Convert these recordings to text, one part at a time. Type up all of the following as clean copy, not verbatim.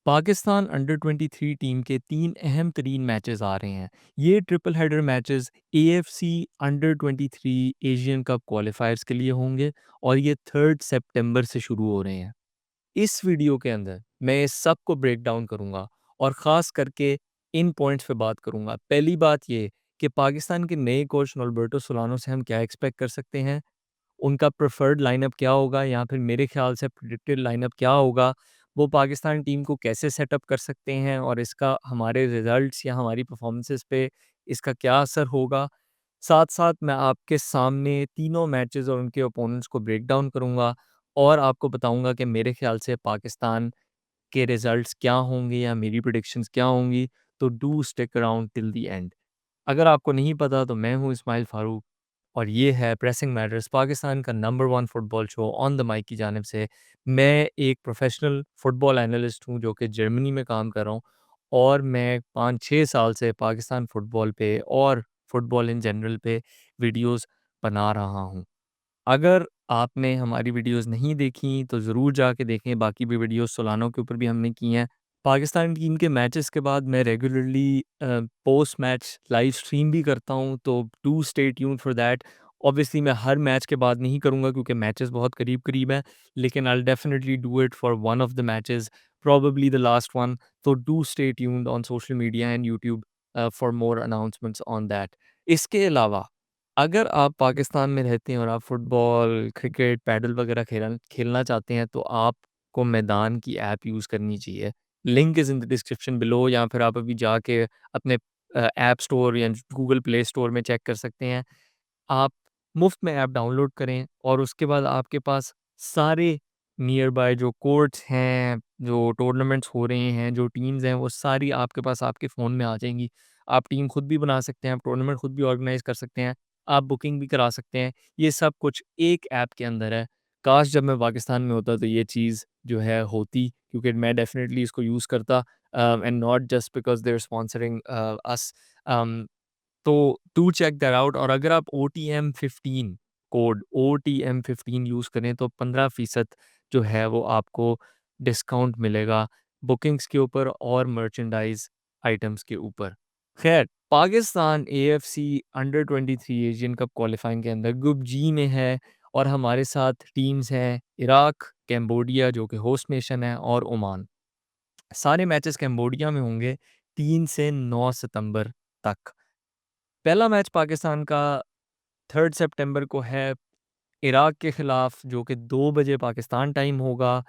Pakistan under 23 team के 3 अहम तरीन मैचेस आ रहे हैं। ये triple header matches AFC under 23 Asian cup क्वालिफायर्स के लिए होंगे और ये 3 सितंबर से शुरू हो रहे हैं। इस वीडियो के अंदर मैं इस सब को ब्रेक डाउन करूँगा और ख़ास करके इन पॉइंट्स पे बात करूँगा। पहली बात ये कि पाकिस्तान के नए कोच नॉर्बर्टो सोलानो से हम क्या एक्सपेक्ट कर सकते हैं, उनका प्रेफर्ड लाइनअप क्या होगा या फिर मेरे ख़्याल से प्रेडिक्टेड लाइनअप क्या होगा, वो पाकिस्तान टीम को कैसे सेटअप कर सकते हैं और इसका हमारे रिज़ल्ट्स या हमारी परफ़ॉर्मेंसेस पे इसका क्या असर होगा। साथ-साथ मैं आपके सामने तीनों मैचेज़ और उनके ओपोनेंट्स को ब्रेक डाउन करूँगा और आपको बताऊँगा कि मेरे ख़्याल से पाकिस्तान के रिज़ल्ट्स क्या होंगे या मेरी प्रेडिक्शंस क्या होंगी, तो do stick around till the end. अगर आपको नहीं पता तो मैं हूँ इस्माइल फ़ारूक और ये है प्रेसिंग मैटर्स, पाकिस्तान का number 1 football show on the mic की जानिब से। मैं एक प्रोफ़ेशनल फ़ुटबॉल एनालिस्ट हूँ जो कि जर्मनी में काम कर रहा हूँ और मैं 5-6 साल से पाकिस्तान फ़ुटबॉल पे और फ़ुटबॉल इन जनरल पे वीडियोज़ बना रहा हूँ। अगर आपने हमारी वीडियोज़ नहीं देखी तो ज़रूर जाके देखें, बाकी भी वीडियोज़ सोलानो के ऊपर भी हमने की हैं। पाकिस्तान टीम के मैचेस के बाद मैं regularly post match live stream भी करता हूँ, तो do stay tuned for that. Obviously मैं हर मैच के बाद नहीं करूँगा क्योंकि मैचेस बहुत करीब-करीब हैं, लेकिन I will definitely do it for one of the matches, probably the last one. तो do stay tuned on social media and YouTube for more announcements on that. इसके अलावा अगर आप पाकिस्तान में रहते हैं और आप फुटबॉल, क्रिकेट, पैडल वगैरह खेलना चाहते हैं, तो आपको मैदान की ऐप यूज़ करनी चाहिए। Link is in the description below या फिर आप अभी जाके अपने ऐप स्टोर या गूगल प्ले स्टोर में चेक कर सकते हैं। आप मुफ़्त में ऐप डाउनलोड करें और उसके बाद आपके पास सारे नियर बाय जो कोर्ट्स हैं, जो टूर्नामेंट्स हो रहे हैं, जो टीम्स हैं, वो सारी आपके पास आपके फ़ोन में आ जाएँगी। आप टीम खुद भी बना सकते हैं, आप टूर्नामेंट खुद भी ऑर्गेनाइज़ कर सकते हैं, आप बुकिंग भी करा सकते हैं। ये सब कुछ एक ऐप के अंदर है। काश जब मैं पाकिस्तान में होता तो ये चीज़ जो है होती, क्योंकि मैं डेफ़िनिटली इसको यूज़ करता and not just because they are sponsoring us. Um तो डू चेक दैट आउट और अगर आप ओटीएम 15 कोड ओटीएम 15 यूज़ करें तो 15% जो है वो आपको डिस्काउंट मिलेगा बुकिंग्स के ऊपर और मर्चेंडाइज़ आइटम्स के ऊपर। ख़ैर, Pakistan AFC under 23 Asian cup qualifying के अंदर ग्रुप जी में है और हमारे साथ टीम्स हैं इराक, कैम्बोडिया जो कि होस्ट नेशन है और ओमान। सारे मैचेस कैम्बोडिया में होंगे 3 से 9 सितंबर तक। पहला मैच पाकिस्तान का 3 सितंबर को है इराक के ख़िलाफ़ जो कि 2 बजे पाकिस्तान टाइम होगा।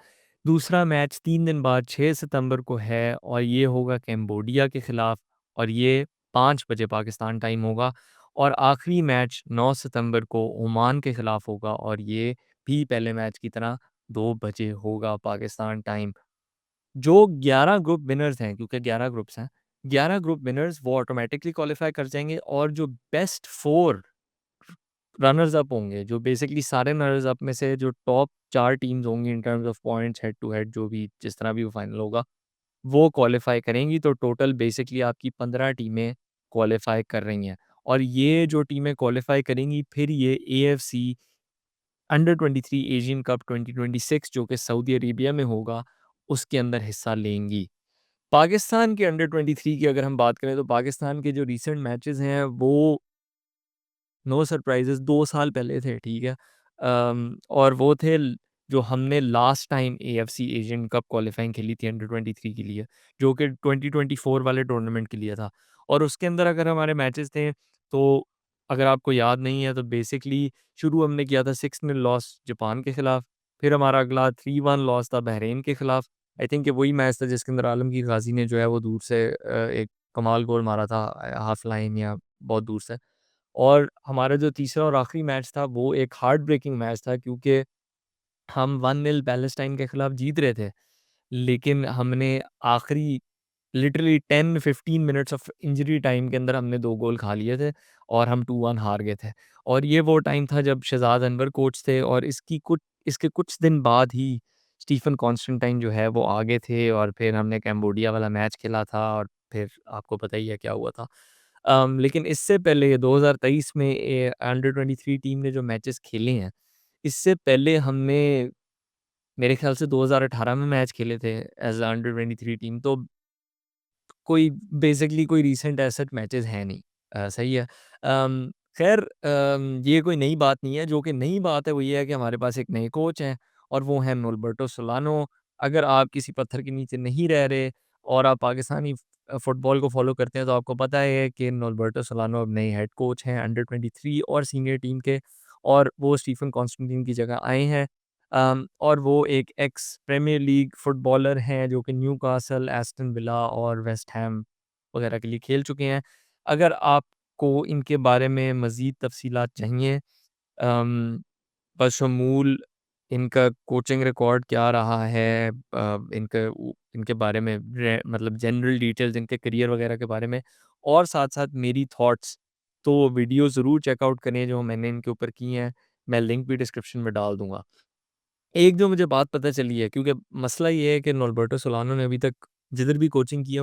दूसरा मैच 3 दिन बाद 6 सितंबर को है और ये होगा कैम्बोडिया के ख़िलाफ़ और ये 5 बजे पाकिस्तान टाइम होगा। और आखिरी मैच 9 सितंबर को ओमान के ख़िलाफ़ होगा और ये भी पहले मैच की तरह 2 बजे होगा पाकिस्तान टाइम। जो 11 ग्रुप विनर्स हैं, क्योंकि 11 ग्रुप्स हैं, 11 ग्रुप विनर्स वो ऑटोमैटिकली क्वालीफाई कर जाएँगे और जो बेस्ट 4 रनर्स अप होंगे, जो बेसिकली सारे रनर्स अप में से जो टॉप 4 टीम्स होंगी in terms of points head to head, जो भी जिस तरह भी वो फाइनल होगा, वो क्वालीफाई करेंगी। तो टोटल बेसिकली आपकी 15 टीमें क्वालीफाई कर रही हैं और ये जो टीमें क्वालीफाई करेंगी फिर ये एएफसी अंडर 23 एशियन कप 2026 जो कि सऊदी अरेबिया में होगा, उसके अंदर हिस्सा लेंगी। पाकिस्तान के अंडर 23 की अगर हम बात करें तो पाकिस्तान के जो रीसेंट मैचेस हैं वो नो सरप्राइजेस 2 साल पहले थे, ठीक है? और वो थे जो हमने last time AFC Asian cup qualifying खेली थी अंडर 23 के लिए, जो कि 2024 वाले टूर्नामेंट के लिए था। और उसके अंदर अगर हमारे मैचेस थे तो अगर आपको याद नहीं है तो बेसिकली शुरू हमने किया था 6-0 लॉस जापान के खिलाफ, फिर हमारा अगला 3-1 लॉस था बहरीन के खिलाफ। आई थिंक ये वही मैच था जिसके अंदर आलमगीर गाजी ने जो है वो दूर से एक कमाल गोल मारा था, हाफ लाइन या बहुत दूर से। और हमारा जो तीसरा और आखिरी मैच था वो एक हार्ट ब्रेकिंग मैच था क्योंकि हम 1-0 पैलेस्टाइन के खिलाफ जीत रहे थे। लेकिन हमने आखिरी literally 10-15 minutes of injury time के अंदर हमने 2 गोल खा लिए थे और हम 2-1 हार गए थे। और ये वो टाइम था जब शहज़ाद अनवर कोच थे और इसके कुछ दिन बाद ही स्टीफ़न कॉन्स्टेंटाइन जो है वो आ गए थे और फिर हमने कैम्बोडिया वाला मैच खेला था और फिर आपको पता ही है क्या हुआ था। लेकिन इससे पहले 2023 में अंडर 23 टीम ने जो मैचेस खेले हैं, इससे पहले हमने मेरे ख़्याल से 2018 में मैच खेले थे एज़ अ अंडर 23 टीम, तो कोई बेसिकली कोई रीसेंट एसेट मैचेस हैं नहीं। सही है। ख़ैर ये कोई नई बात नहीं है, जो कि नई बात है वो ये है कि हमारे पास एक नए कोच हैं और वो हैं नॉर्बर्टो सोलानो। अगर आप किसी पत्थर के नीचे नहीं रह रहे और आप पाकिस्तानी फुटबॉल को फ़ॉलो करते हैं तो आपको पता है कि नॉर्बर्टो सोलानो अब नए हेड कोच हैं अंडर 23 और सीनियर टीम के, और वो स्टीफ़न कॉन्स्टेंटीन की जगह आए हैं। और वो एक एक्स प्रीमियर लीग फुटबॉलर हैं जो कि न्यूकासल, एस्टन विला और वेस्ट हैम वगैरह के लिए खेल चुके हैं। अगर आपको इनके बारे में मज़ीद तफ़सीलात चाहिए, अम, बशमूल इनका कोचिंग रिकॉर्ड क्या रहा है, इनके बारे में मतलब जनरल डिटेल्स इनके करियर वगैरह के बारे में, और साथ-साथ मेरी थॉट्स, तो वीडियो ज़रूर चेकआउट करें जो मैंने इनके ऊपर की हैं। मैं लिंक भी डिस्क्रिप्शन में डाल दूँगा। एक जो मुझे बात पता चली है, क्योंकि मसला ये है कि नॉर्बर्टो सोलानो ने अभी तक जिधर भी कोचिंग की है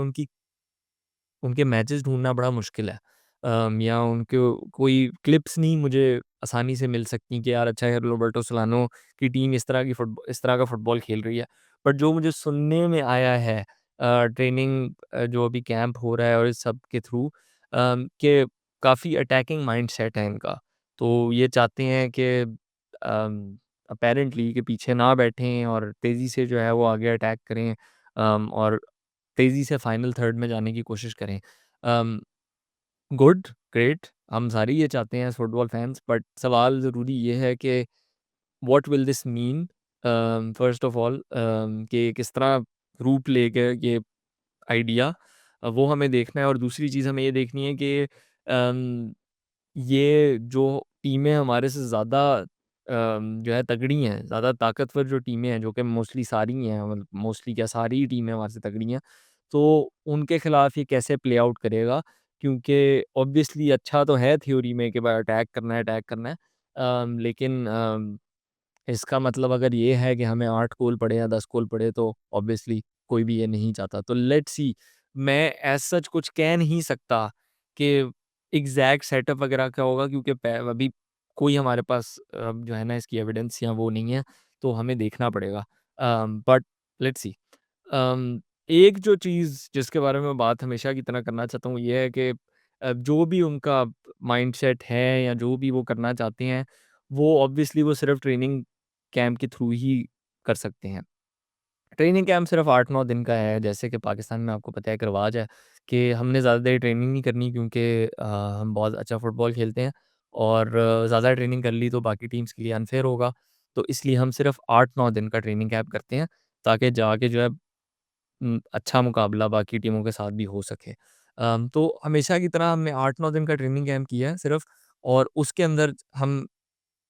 उनके मैचेस ढूँढना बड़ा मुश्किल है। या उनके कोई क्लिप्स नहीं मुझे आसानी से मिल सकती कि यार अच्छा यार रॉबर्टो सोलानो की टीम इस तरह का फुटबॉल खेल रही है। बट जो मुझे सुनने में आया है ट्रेनिंग जो अभी कैंप हो रहा है और इस सब के थ्रू, कि काफ़ी अटैकिंग माइंडसेट है इनका। तो ये चाहते हैं कि अपैरेंटली कि पीछे ना बैठें और तेज़ी से जो है वो आगे अटैक करें, और तेज़ी से फाइनल थर्ड में जाने की कोशिश करें। अम, गुड, ग्रेट, हम सारे ये चाहते हैं एज़ फुटबॉल फैन्स, बट सवाल ज़रूरी ये है कि what will this mean first of all, कि किस तरह रूप लेगा ये आइडिया, वो हमें देखना है, और दूसरी चीज़ हमें ये देखनी है कि अम ये जो टीमें हमारे से ज़्यादा जो है तगड़ी हैं, ज़्यादा ताकतवर जो टीमें हैं, जो कि मोस्टली सारी ही हैं, मतलब मोस्टली क्या सारी ही टीमें हमारे से तगड़ी हैं, तो उनके खिलाफ ये कैसे प्ले आउट करेगा? क्योंकि ऑब्वियसली अच्छा तो है थ्योरी में कि भाई अटैक करना है। लेकिन इसका मतलब अगर ये है कि हमें 8 गोल पड़े या 10 गोल पड़े, तो ऑब्वियसली कोई भी ये नहीं चाहता। तो लेट्स सी, मैं एज़ सच कुछ कह नहीं सकता कि एग्ज़ैक्ट सेटअप वगैरह क्या होगा, क्योंकि अभी कोई हमारे पास जो है ना इसकी एविडेंस या वो नहीं है, तो हमें देखना पड़ेगा। But let's see. एक जो चीज़ जिसके बारे में बात हमेशा की तरह करना चाहता हूँ, ये है कि जो भी उनका माइंडसेट है या जो भी वो करना चाहते हैं, वो ऑब्वियसली वो सिर्फ़ ट्रेनिंग कैंप के थ्रू ही कर सकते हैं। ट्रेनिंग कैंप सिर्फ़ 8-9 दिन का है, जैसे कि पाकिस्तान में आपको पता है एक रिवाज है कि हमने ज़्यादा देर ट्रेनिंग नहीं करनी, क्योंकि हम बहुत अच्छा फुटबॉल खेलते हैं, और ज़्यादा ट्रेनिंग कर ली तो बाकी टीम्स के लिए अनफ़ेयर होगा। तो इसलिए हम सिर्फ़ 8-9 दिन का ट्रेनिंग कैंप करते हैं, ताकि जाके जो है अच्छा मुकाबला बाकी टीमों के साथ भी हो सके। तो हमेशा की तरह हमने 8-9 दिन का ट्रेनिंग कैंप किया है सिर्फ़, और उसके अंदर हम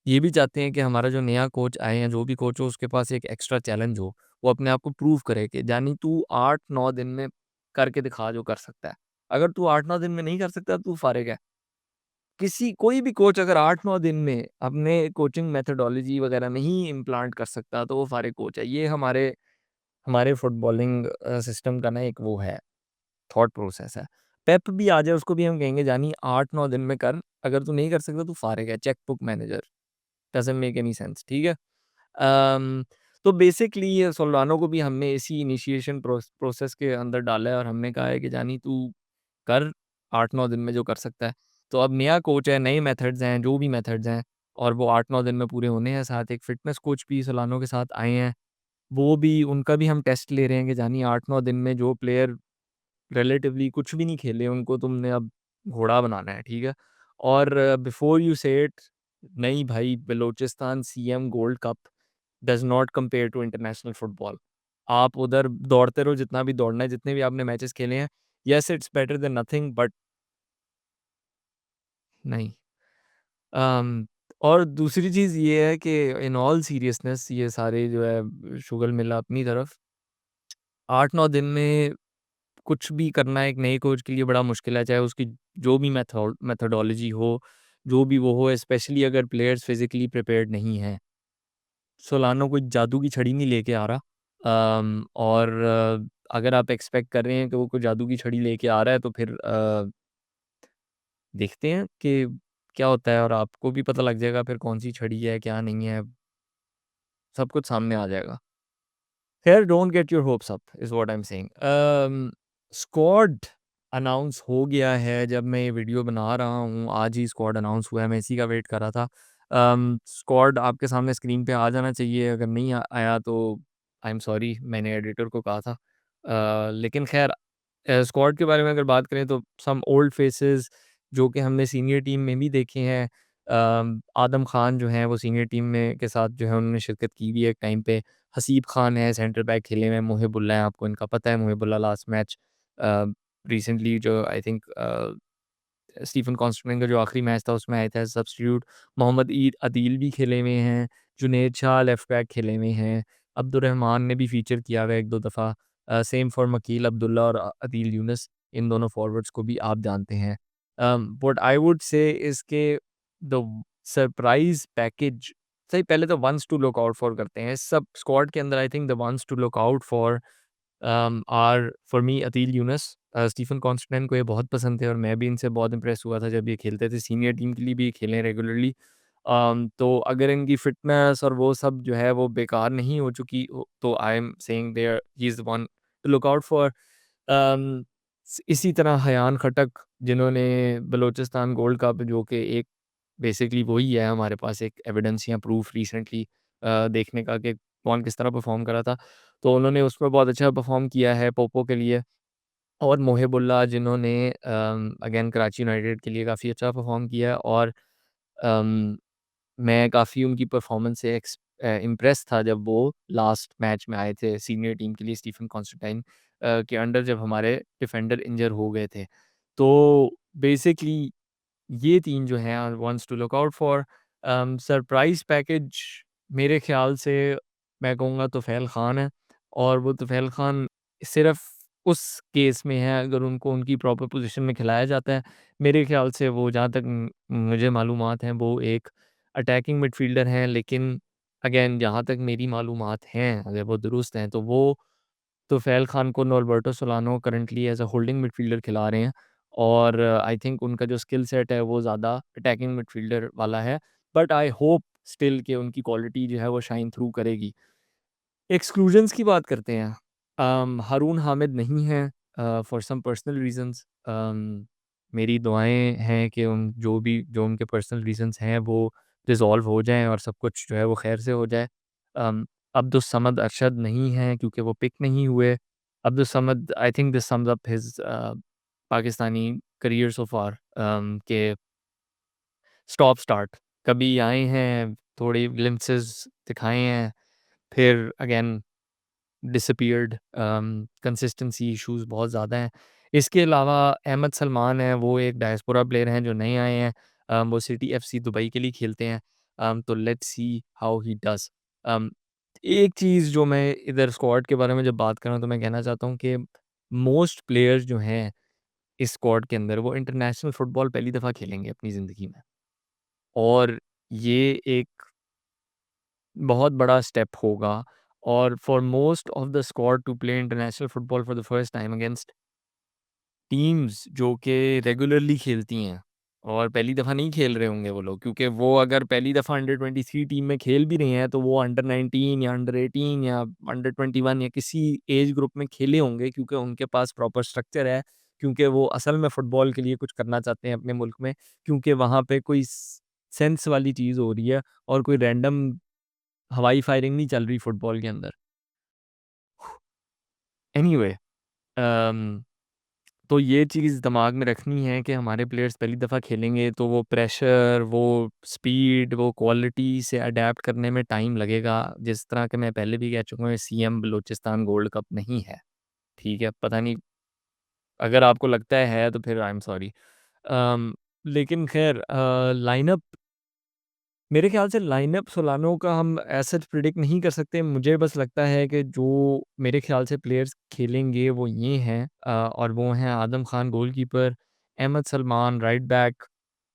ये भी चाहते हैं कि हमारा जो नया कोच आए या जो भी कोच हो उसके पास एक एक्स्ट्रा चैलेंज हो। वो अपने आप को प्रूव करे कि जानी तू 8-9 दिन में करके दिखा जो कर सकता है। अगर तू 8-9 दिन में नहीं कर सकता, तू फ़ारिग है। कोई भी कोच अगर 8-9 दिन में अपने कोचिंग मेथोडोलॉजी वगैरह नहीं इम्प्लांट कर सकता, तो वो फ़ारिग कोच है। ये हमारे हमारे फुटबॉलिंग सिस्टम का ना एक वो है, थॉट प्रोसेस है। पेप भी आ जाए उसको भी हम कहेंगे जानी 8-9 दिन में कर, अगर तू नहीं कर सकता तू फ़ारिग है, cheque book manager, doesn't make any sense, ठीक है? अम, तो बेसिकली ये सोल्डानो को भी हमने इसी इनिशिएशन प्रोसेस के अंदर डाला है, और हमने कहा है कि जानी तू कर 8-9 दिन में जो कर सकता है। तो अब नया कोच है, नए मेथड्स हैं, जो भी मेथड्स हैं, और वो 8-9 दिन में पूरे होने हैं। साथ एक फिटनेस कोच भी सोलानो के साथ आए हैं। वो भी उनका भी हम टेस्ट ले रहे हैं कि जानी 8-9 दिन में जो प्लेयर रिलेटिवली कुछ भी नहीं खेले, उनको तुमने अब घोड़ा बनाना है, ठीक है? और बिफोर यू से इट, नहीं भाई, Balochistan CM gold cup does not compare to international football. आप उधर दौड़ते रहो जितना भी दौड़ना है, जितने भी आपने मैचेस खेले हैं, yes it's better than nothing, but नहीं। अम, और दूसरी चीज़ ये है कि इन ऑल सीरियसनेस ये सारे जो है शुगर मिला अपनी तरफ, 8-9 दिन में कुछ भी करना एक नए कोच के लिए बड़ा मुश्किल है, चाहे उसकी जो भी मेथोडोलॉजी हो, जो भी वो हो, स्पेशली अगर प्लेयर्स फिज़िकली प्रिपेयर्ड नहीं हैं। सोलानो कोई जादू की छड़ी नहीं लेके आ रहा। और अगर आप एक्सपेक्ट कर रहे हैं कि वो कोई जादू की छड़ी लेके आ रहा है, तो फिर देखते हैं कि क्या होता है, और आपको भी पता लग जाएगा फिर कौन-सी छड़ी है, क्या नहीं है, सब कुछ सामने आ जाएगा। खैर don't get your hopes up is what I am saying. Squad announce हो गया है, जब मैं ये वीडियो बना रहा हूँ, आज ही स्क्वाड अनाउंस हुआ है, मैं इसी का वेट कर रहा था। स्क्वाड आपके सामने स्क्रीन पे आ जाना चाहिए, अगर नहीं आया तो आई एम सॉरी, मैंने एडिटर को कहा था। लेकिन खैर स्क्वाड के बारे में अगर बात करें तो सम ओल्ड फेसेस जो कि हमने सीनियर टीम में भी देखे हैं। आदम खान जो हैं वो सीनियर टीम में के साथ जो है उन्होंने शिरकत की भी है एक टाइम पे। हसीब खान है सेंटर बैक खेले हुए हैं, मुहिबुल्लाह है, आपको इनका पता है, मुहिबुल्लाह लास्ट मैच रिसेंटली जो आई थिंक स्टीफन कॉन्स्टेंटाइन का जो आखिरी मैच था उसमें आए थे सब्स्टिट्यूट। मोहम्मद ईद अदील भी खेले हुए हैं, जुनैद शाह लेफ्ट बैक खेले हुए हैं, अब्दुर्रहमान ने भी फीचर किया हुआ है एक दो दफ़ा। सेम फॉर मकील अब्दुल्ला और अदील यूनुस, इन दोनों फॉरवर्ड्स को भी आप जानते हैं। What I would say is के द सरप्राइज़ पैकेज, सही पहले तो ones to look out for करते हैं सब स्क्वाड के अंदर। I think the ones to look out for are for me Adeel Younus. Stephen Constantine को ये बहुत पसंद थे और मैं भी इनसे बहुत इम्प्रेस हुआ था जब ये खेलते थे, सीनियर टीम के लिए भी खेले रेगुलरली। तो अगर इनकी फिटनेस और वो सब जो है वो बेकार नहीं हो चुकी तो I am saying there he is one to look out for. इसी तरह हयान खटक, जिन्होंने बलोचिस्तान गोल्ड कप जो कि एक बेसिकली वही है हमारे पास एक एविडेंस या प्रूफ रिसेंटली देखने का कि कौन किस तरह परफॉर्म करा था, तो उन्होंने उसमें बहुत अच्छा परफॉर्म किया है पोपो के लिए। और मोहिबुल्लाह जिन्होंने अगेन कराची यूनाइटेड के लिए काफ़ी अच्छा परफॉर्म किया है। और अम, मैं काफ़ी उनकी परफॉर्मेंस से इम्प्रेस था जब वो लास्ट मैच में आए थे सीनियर टीम के लिए स्टीफन कॉन्स्टेंटाइन के अंडर, जब हमारे डिफेंडर इंजर हो गए थे। तो बेसिकली ये 3 जो हैं ones to look out for. Surprise package मेरे ख़्याल से मैं कहूँगा तुफ़ैल ख़ान है। और वो तुफ़ैल ख़ान सिर्फ़ उस केस में है अगर उनको उनकी प्रॉपर पोज़ीशन में खिलाया जाता है। मेरे ख़्याल से वो जहाँ तक मुझे मालूमात हैं वो एक अटैकिंग मिडफ़ील्डर हैं, लेकिन अगेन जहाँ तक मेरी मालूमात हैं अगर वो दुरुस्त हैं तो वो तुफ़ैल ख़ान को Norberto Solano currently as a holding midfielder खिला रहे हैं। और आई थिंक उनका जो स्किल सेट है वो ज़्यादा अटैकिंग मिडफ़ील्डर वाला है। बट आई होप स्टिल कि उनकी क्वालिटी जो है वो शाइन थ्रू करेगी। एक्सक्लूजन्स की बात करते हैं। हारून हामिद नहीं है फॉर सम पर्सनल रीज़न्स। मेरी दुआएँ हैं कि उन जो उनके पर्सनल रीज़न्स हैं वो रिज़ॉल्व हो जाएँ और सब कुछ जो है वो खैर से हो जाए। अब्दुस समद अरशद नहीं हैं क्योंकि वो पिक नहीं हुए। Abdus Samad I think this sums up his Pakistani career so far, के स्टॉप स्टार्ट कभी आए हैं, थोड़ी ग्लिम्पसेस दिखाए हैं, फिर अगेन डिसअपीयर्ड। कंसिस्टेंसी इश्यूज़ बहुत ज़्यादा हैं। इसके अलावा अहमद सलमान हैं, वो एक डायस्पोरा प्लेयर हैं जो नए आए हैं। वो सिटी एफसी दुबई के लिए खेलते हैं। तो let's see how he does. Um, एक चीज़ जो मैं इधर स्क्वाड के बारे में जब बात कर रहा हूँ तो मैं कहना चाहता हूँ कि मोस्ट प्लेयर्स जो हैं इस स्क्वाड के अंदर वो इंटरनेशनल फुटबॉल पहली दफ़ा खेलेंगे अपनी ज़िंदगी में। और ये एक बहुत बड़ा स्टेप होगा। और for most of the squad to play international football for the first time against teams जो कि रेगुलरली खेलती हैं, और पहली दफ़ा नहीं खेल रहे होंगे वो लोग, क्योंकि वो अगर पहली दफ़ा अंडर 23 टीम में खेल भी रहे हैं तो वो अंडर 19 या अंडर 18 या अंडर 21 या किसी एज ग्रुप में खेले होंगे, क्योंकि उनके पास प्रॉपर स्ट्रक्चर है, क्योंकि वो असल में फ़ुटबॉल के लिए कुछ करना चाहते हैं अपने मुल्क में, क्योंकि वहाँ पे कोई सेंस वाली चीज़ हो रही है और कोई रैंडम हवाई फायरिंग नहीं चल रही फुटबॉल के अंदर। एनीवे, अम, तो ये चीज़ दिमाग में रखनी है कि हमारे प्लेयर्स पहली दफ़ा खेलेंगे तो वो प्रेशर, वो स्पीड, वो क्वालिटी से अडैप्ट करने में टाइम लगेगा। जिस तरह के मैं पहले भी कह चुका हूँ, सीएम बलूचिस्तान गोल्ड कप नहीं है, ठीक है? पता नहीं, अगर आपको लगता है तो फिर आई एम सॉरी। अम, लेकिन ख़ैर लाइनअप मेरे ख़्याल से लाइनअप सोलानो का हम एज़ सच प्रेडिक्ट नहीं कर सकते। मुझे बस लगता है कि जो मेरे ख़्याल से प्लेयर्स खेलेंगे वो ये हैं, और वो हैं Adam Khan goalkeeper, Ahmed Salman right back,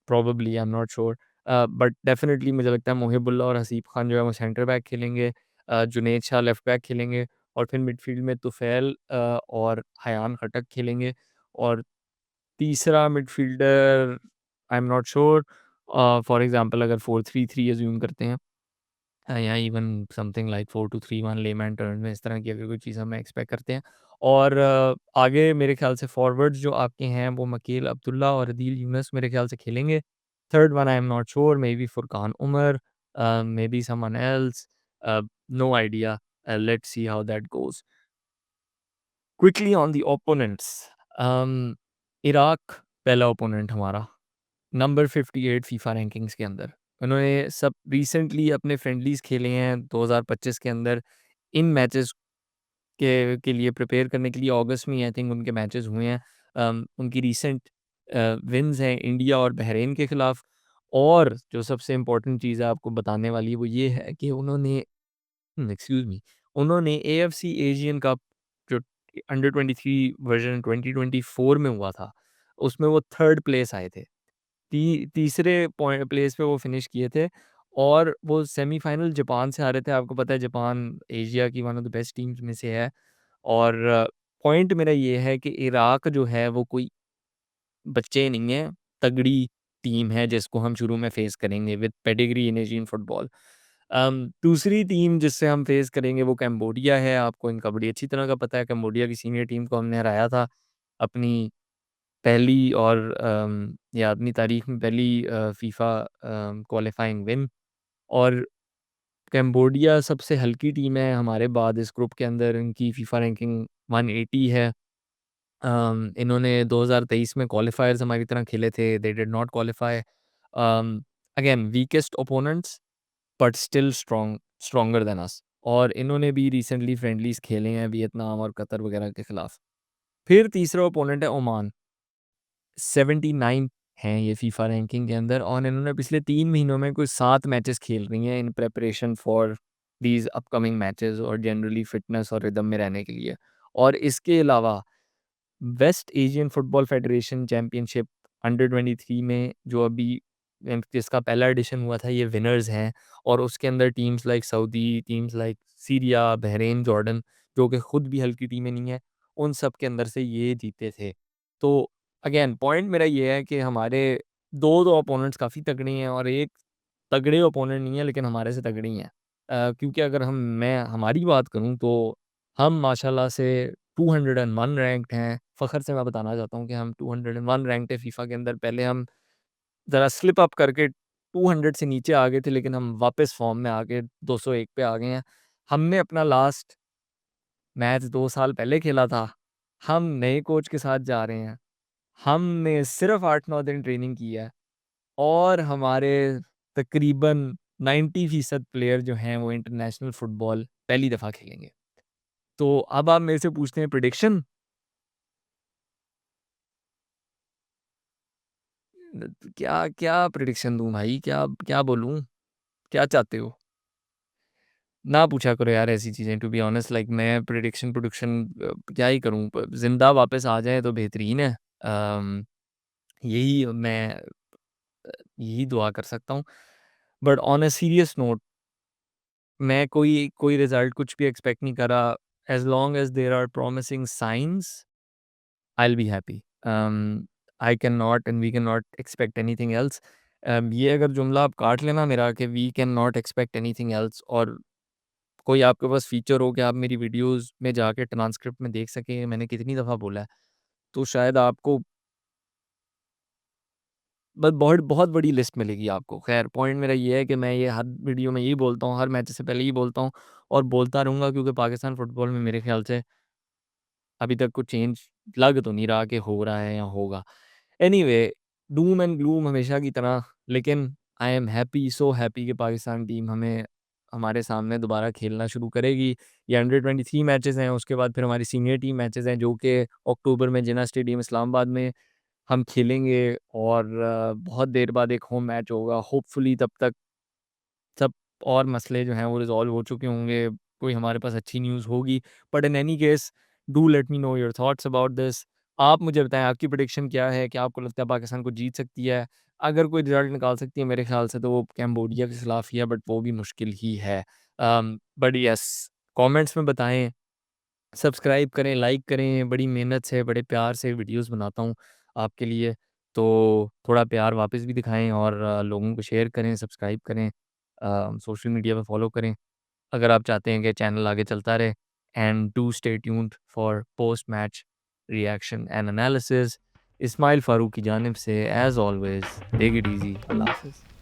probably I am not sure, but definitely मुझे लगता है मोहिबुल्लाह और हसीब खान जो है वो सेंटर बैक खेलेंगे, जुनैद शाह लेफ्ट बैक खेलेंगे, और फिर मिडफ़ील्ड में तुफ़ैल और हयान खटक खेलेंगे, और तीसरा midfielder I am not sure, for example अगर 4-3-3 अज़्यूम करते हैं या even something like 4-3-1 layman terms में इस तरह की अगर कोई चीज़ हम एक्सपेक्ट करते हैं। और आगे मेरे ख़्याल से फॉरवर्ड्स जो आपके हैं वो मकील अब्दुल्ला और अदील यूनुस मेरे ख़्याल से खेलेंगे। Third one I am not sure, maybe Furqan Umar, maybe someone else, no idea, let's see how that goes. Quickly on the opponents, Iraq पहला ओपोनेंट हमारा, नंबर 58 फीफा रैंकिंग्स के अंदर। उन्होंने सब रिसेंटली अपने फ्रेंडलीज़ खेले हैं 2025 के अंदर। इन मैचेस के लिए प्रिपेयर करने के लिए अगस्त में आई थिंक उनके मैचेस हुए हैं। उनकी रीसेंट विन्स हैं इंडिया और बहरीन के खिलाफ। और जो सबसे इम्पोर्टेंट चीज़ है आपको बताने वाली वो ये है कि उन्होंने एक्सक्यूज़ मी, उन्होंने एएफसी एशियन कप जो अंडर 23 वर्ज़न 2024 में हुआ था, उसमें वो थर्ड प्लेस आए थे। तीसरे पॉइंट प्लेस पे वो फिनिश किए थे और वो सेमीफाइनल जापान से हारे थे। आपको पता है जापान एशिया की one of the best teams में से है। और पॉइंट मेरा ये है कि इराक जो है वो कोई बच्चे नहीं हैं, तगड़ी टीम है जिसको हम शुरू में फेस करेंगे with pedigree in Asian football. दूसरी टीम जिससे हम फेस करेंगे वो कैम्बोडिया है। आपको इनका बड़ी अच्छी तरह का पता है, कैम्बोडिया की सीनियर टीम को हमने हराया था अपनी पहली और या अपनी तारीख में पहली फीफा क्वालिफाइंग विन। और कैम्बोडिया सबसे हल्की टीम है हमारे बाद इस ग्रुप के अंदर, इनकी फीफा रैंकिंग 180 है। इन्होंने 2023 में क्वालिफायर्स हमारी तरह खेले थे, they did not qualify. Again weakest opponents but still stronger than us. और इन्होंने भी रिसेंटली फ्रेंडलीज खेले हैं वियतनाम और कतर वगैरह के खिलाफ। फिर तीसरा ओपोनेंट है ओमान, 79 हैं ये फीफा रैंकिंग के अंदर और इन्होंने पिछले 3 महीनों में कोई 7 मैचेस खेल रही हैं in preparation for these upcoming matches और जनरली फिटनेस और रिदम में रहने के लिए। और इसके अलावा West Asian football federation championship under 23 में जो अभी जिसका पहला एडिशन हुआ था, ये विनर्स हैं। और उसके अंदर teams like Saudi, teams like Syria, Bahrain, Jordan, जो कि खुद भी हल्की टीमें नहीं हैं, उन सब के अंदर से ये जीते थे। तो अगेन पॉइंट मेरा ये है कि हमारे 2 अपोनेंट्स काफ़ी तगड़े हैं और एक तगड़े ओपोनेंट नहीं है लेकिन हमारे से तगड़ी हैं। क्योंकि अगर मैं हमारी बात करूँ तो हम माशाल्लाह से 201 रैंक्ड हैं। फ़ख्र से मैं बताना चाहता हूँ कि हम 201 रैंक्ड है फीफा के अंदर। पहले हम ज़रा स्लिप अप करके 200 से नीचे आ गए थे लेकिन हम वापस फ़ॉर्म में आके 201 पे आ गए हैं। हमने अपना लास्ट मैच 2 साल पहले खेला था। हम नए कोच के साथ जा रहे हैं। हमने सिर्फ़ 8-9 दिन ट्रेनिंग की है और हमारे तकरीबन 90% प्लेयर जो हैं वो इंटरनेशनल फुटबॉल पहली दफ़ा खेलेंगे। तो अब आप मेरे से पूछते हैं प्रेडिक्शन, क्या क्या प्रेडिक्शन दूँ भाई? क्या क्या बोलूँ? क्या चाहते हो? ना पूछा करो यार ऐसी चीज़ें, टू बी ऑनेस्ट लाइक मैं प्रेडिक्शन क्या ही करूँ? ज़िंदा वापस आ जाए तो बेहतरीन है। यही मैं यही दुआ कर सकता हूँ। But on a serious note, मैं कोई कोई रिज़ल्ट कुछ भी एक्सपेक्ट नहीं कर रहा। As long as there are promising signs, I will be happy. I can not and we can not expect anything else. ये अगर जुमला आप काट लेना मेरा कि we can not expect anything else, और कोई आपके पास फीचर हो कि आप मेरी वीडियोज़ में जाके ट्रांसक्रिप्ट में देख सकें मैंने कितनी दफ़ा बोला है, तो शायद आपको बस बहुत बहुत बड़ी लिस्ट मिलेगी आपको। ख़ैर पॉइंट मेरा ये है कि मैं ये हर वीडियो में यही बोलता हूँ, हर मैच से पहले यही बोलता हूँ और बोलता रहूँगा, क्योंकि पाकिस्तान फुटबॉल में मेरे ख़्याल से अभी तक कुछ चेंज लग तो नहीं रहा कि हो रहा है या होगा। एनीवे, डूम एंड ग्लूम हमेशा की तरह, लेकिन I am happy, so happy कि पाकिस्तान टीम हमें हमारे सामने दोबारा खेलना शुरू करेगी। ये अंडर 23 मैचेज़ हैं, उसके बाद फिर हमारी सीनियर टीम मैचेज़ हैं जो कि अक्टूबर में जिन्ना स्टेडियम इस्लामाबाद में हम खेलेंगे। और बहुत देर बाद एक होम मैच होगा। होपफुली तब तक सब और मसले जो हैं वो रिज़ॉल्व हो चुके होंगे, कोई हमारे पास अच्छी न्यूज़ होगी। But in any case do let me know your thoughts about this. आप मुझे बताएँ आपकी प्रेडिक्शन क्या है? क्या आपको लगता है पाकिस्तान को जीत सकती है? अगर कोई रिज़ल्ट निकाल सकती है मेरे ख़्याल से तो वो कैम्बोडिया के खिलाफ ही है, बट वो भी मुश्किल ही है। बट येस, कमेंट्स में बताएँ, सब्सक्राइब करें, लाइक करें, बड़ी मेहनत से, बड़े प्यार से वीडियोज़ बनाता हूँ आपके लिए। तो थोड़ा प्यार वापस भी दिखाएँ और लोगों को शेयर करें, सब्सक्राइब करें। सोशल मीडिया पे फॉलो करें अगर आप चाहते हैं कि चैनल आगे चलता रहे and do stay tuned for post match reaction and analysis. Ismail Farooq की जानिब से as always take it easy. अल्लाह हाफ़िज़।